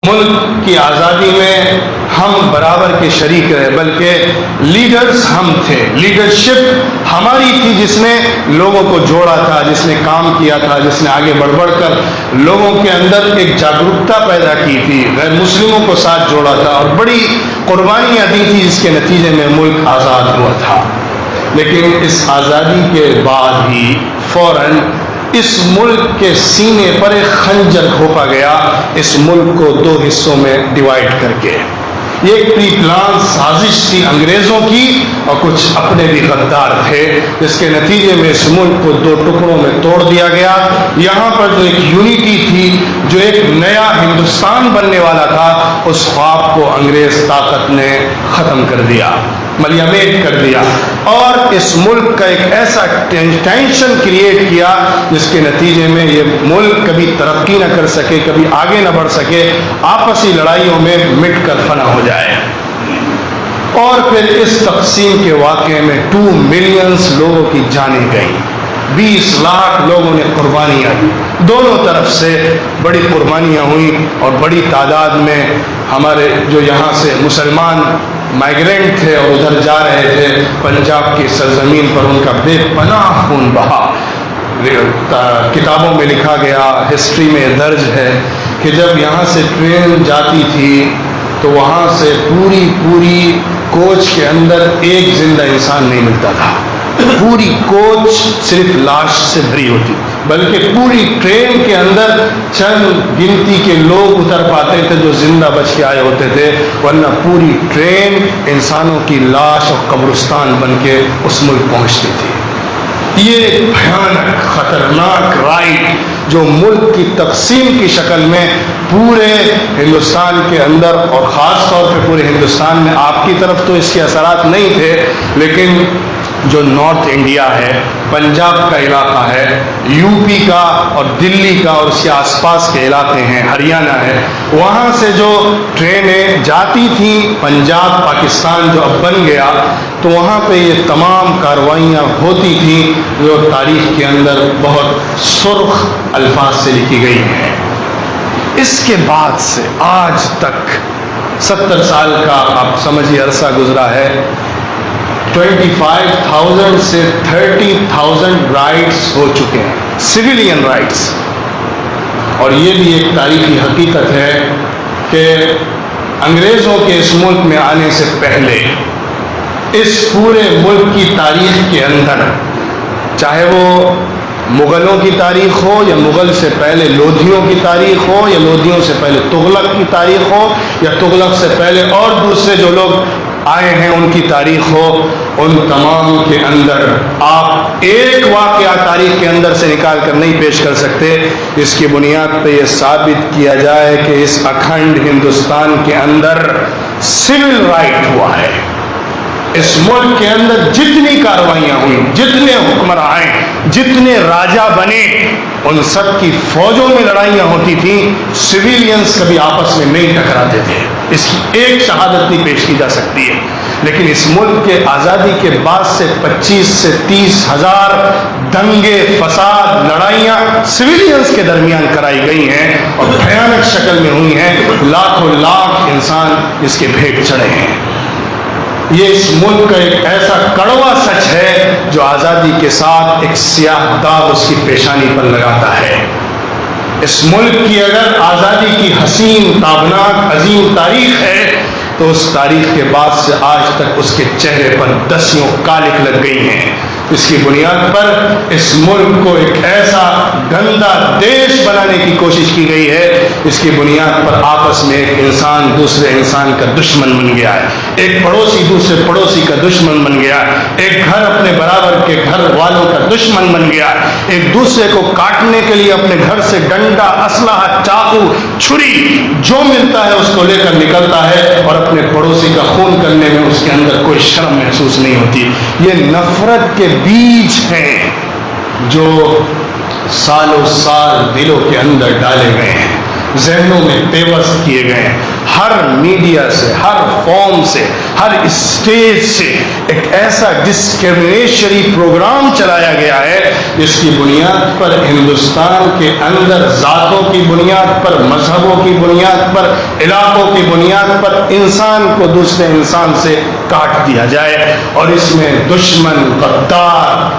ملک کی آزادی میں ہم برابر کے شریک رہے، بلکہ لیڈرز ہم تھے، لیڈرشپ ہماری تھی جس نے لوگوں کو جوڑا تھا، جس نے کام کیا تھا، جس نے آگے بڑھ بڑھ کر لوگوں کے اندر ایک جاگرکتا پیدا کی تھی، غیر مسلموں کو ساتھ جوڑا تھا اور بڑی قربانیاں دی تھی، جس کے نتیجے میں ملک آزاد ہوا تھا۔ لیکن اس آزادی کے بعد ہی فوراً اس ملک کے سینے پر ایک خنجر گھونپا گیا، اس ملک کو دو حصوں میں ڈیوائیڈ کر کے۔ یہ ایک پری پلان سازش تھی انگریزوں کی، اور کچھ اپنے بھی غدار تھے، جس کے نتیجے میں اس ملک کو دو ٹکڑوں میں توڑ دیا گیا۔ یہاں پر جو ایک یونٹی تھی، جو ایک نیا ہندوستان بننے والا تھا، اس خواب کو انگریز طاقت نے ختم کر دیا، ملیمیٹ کر دیا، اور اس ملک کا ایک ایسا ٹینشن کریٹ کیا جس کے نتیجے میں یہ ملک کبھی ترقی نہ کر سکے، کبھی آگے نہ بڑھ سکے، آپسی لڑائیوں میں مٹ کر فنا ہو جائے۔ اور پھر اس تقسیم کے واقعے میں 2 ملین لوگوں کی جانیں گئیں، 20 لاکھ لوگوں نے قربانیاں دی، دونوں طرف سے بڑی قربانیاں ہوئیں، اور بڑی تعداد میں ہمارے جو یہاں سے مسلمان مائیگرینٹ تھے اور ادھر جا رہے تھے، پنجاب کی سرزمین پر ان کا بے پناہ خون بہا۔ کتابوں میں لکھا گیا، ہسٹری میں درج ہے کہ جب یہاں سے ٹرین جاتی تھی تو وہاں سے پوری کوچ کے اندر ایک زندہ انسان نہیں ملتا تھا، پوری کوچ صرف لاش سے بھری ہوتی، بلکہ پوری ٹرین کے اندر چند گنتی کے لوگ اتر پاتے تھے جو زندہ بچ کے آئے ہوتے تھے، ورنہ پوری ٹرین انسانوں کی لاش اور قبرستان بن کے اس ملک پہنچتی تھی۔ یہ بھیانک خطرناک رائٹ جو ملک کی تقسیم کی شکل میں پورے ہندوستان کے اندر اور خاص طور پہ پورے ہندوستان میں، آپ کی طرف تو اس کے اثرات نہیں تھے، لیکن جو نارتھ انڈیا ہے، پنجاب کا علاقہ ہے، یو پی کا اور دلی کا اور اس کے آس پاس کے علاقے ہیں، ہریانہ ہے، وہاں سے جو ٹرینیں جاتی تھیں پنجاب پاکستان جو اب بن گیا، تو وہاں پہ یہ تمام کارروائیاں ہوتی تھیں جو تاریخ کے اندر بہت سرخ الفاظ سے لکھی گئی ہیں۔ اس کے بعد سے آج تک 70 سال کا آپ سمجھیے عرصہ گزرا ہے، 25,000 سے 30,000 رائٹس ہو چکے ہیں، سویلین رائٹس۔ اور یہ بھی ایک تاریخی حقیقت ہے کہ انگریزوں کے اس ملک میں آنے سے پہلے اس پورے ملک کی تاریخ کے اندر، چاہے وہ مغلوں کی تاریخ ہو یا مغل سے پہلے لودھیوں کی تاریخ ہو یا لودھیوں سے پہلے تغلق کی تاریخ ہو یا تغلق سے پہلے اور دوسرے جو لوگ آئے ہیں ان کی تاریخ ہو، ان تمام کے اندر آپ ایک واقعہ تاریخ کے اندر سے نکال کر نہیں پیش کر سکتے جس کی بنیاد پہ یہ ثابت کیا جائے کہ اس اکھنڈ ہندوستان کے اندر سول رائٹ ہوا ہے۔ اس ملک کے اندر جتنی کارروائیاں ہوئیں، جتنے حکمراں آئے، جتنے راجا بنے، ان سب کی فوجوں میں لڑائیاں ہوتی تھیں، سویلینز کبھی آپس میں نہیں ٹکراتے تھے۔ اس کی ایک شہادت نہیں پیش کی جا سکتی ہے، لیکن اس ملک کے آزادی کے بعد سے 25 سے 30 ہزار دنگے، فساد، لڑائیاں سویلینز کے درمیان کرائی گئی ہیں اور بھیانک شکل میں ہوئی ہیں، لاکھوں لاکھ انسان اس کے بھیٹ چڑھے ہیں۔ یہ اس ملک کا ایک ایسا کڑوا سچ ہے جو آزادی کے ساتھ ایک سیاہ داغ اس کی پیشانی پر لگاتا ہے۔ اس ملک کی اگر آزادی کی حسین، تابناک، عظیم تاریخ ہے تو اس تاریخ کے بعد سے آج تک اس کے چہرے پر دسیوں کالک لگ گئی ہیں۔ اس کی بنیاد پر اس ملک کو ایک ایسا گندا دیش بنانے کی کوشش کی گئی ہے جس کی بنیاد پر آپس میں ایک انسان دوسرے انسان کا دشمن بن گیا ہے، ایک پڑوسی دوسرے پڑوسی کا دشمن بن گیا ہے، ایک گھر اپنے برابر کے گھر والوں کا دشمن بن گیا ہے، ایک دوسرے کو کاٹنے کے لیے اپنے گھر سے ڈنڈا، اسلحہ، چاقو، چھری جو ملتا ہے اس کو لے کر نکلتا ہے اور اپنے پڑوسی کا خون کرنے میں اس کے اندر کوئی شرم محسوس نہیں ہوتی۔ یہ نفرت کے بیج ہیں جو سالوں سال دلوں کے اندر ڈالے گئے ہیں، ذہنوں میں پیوست کیے گئے ہیں۔ ہر میڈیا سے، ہر فارم سے، ہر اسٹیج سے ایک ایسا ڈسکریمنیشنری پروگرام چلایا گیا ہے جس کی بنیاد پر ہندوستان کے اندر ذاتوں کی بنیاد پر، مذہبوں کی بنیاد پر، علاقوں کی بنیاد پر انسان کو دوسرے انسان سے کاٹ دیا جائے، اور اس میں دشمن، غدار